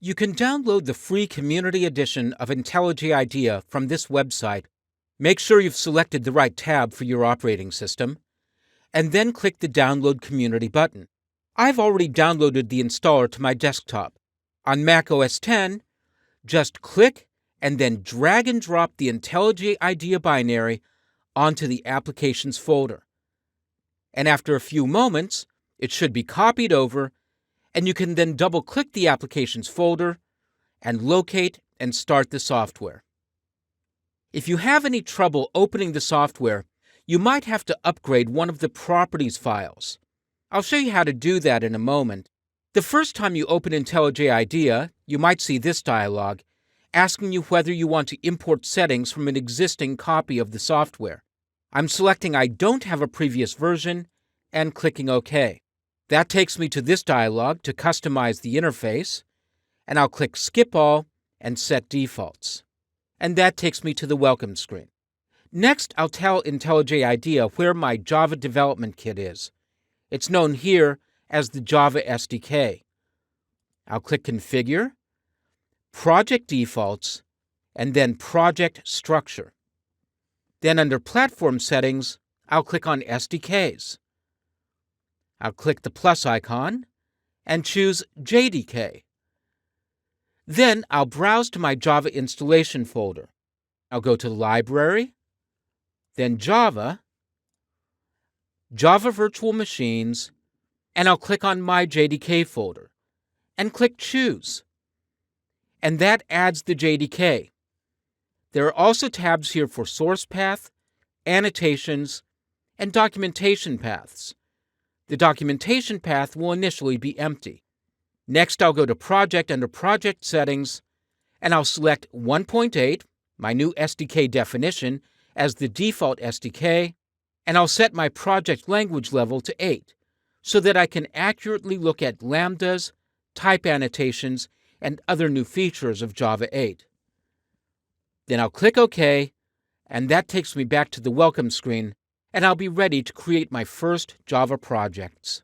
You can download the free community edition of IntelliJ IDEA from this website. Make sure you've selected the right tab for your operating system, and then click the Download Community button. I've already downloaded the installer to my desktop. On Mac OS X, just click and then drag and drop the IntelliJ IDEA binary onto the Applications folder. And after a few moments, it should be copied over, and you can then double-click the Applications folder and locate and start the software. If you have any trouble opening the software, you might have to upgrade one of the Properties files. I'll show you how to do that in a moment. The first time you open IntelliJ IDEA, you might see this dialog asking you whether you want to import settings from an existing copy of the software. I'm selecting I don't have a previous version and clicking OK. That takes me to this dialog to customize the interface, and I'll click Skip All and Set Defaults. And that takes me to the Welcome screen. Next, I'll tell IntelliJ IDEA where my Java development kit is. It's known here as the Java SDK. I'll click Configure, Project Defaults, and then Project Structure. Then under Platform Settings, I'll click on SDKs. I'll click the plus icon and choose JDK. Then I'll browse to my Java installation folder. I'll go to Library, then Java, Java Virtual Machines, and I'll click on my JDK folder and click Choose. And that adds the JDK. There are also tabs here for source path, annotations, and documentation paths. The documentation path will initially be empty. Next, I'll go to Project under Project Settings, and I'll select 1.8, my new SDK definition, as the default SDK, and I'll set my project language level to 8, so that I can accurately look at lambdas, type annotations, and other new features of Java 8. Then I'll click OK, and that takes me back to the Welcome screen, and I'll be ready to create my first Java projects.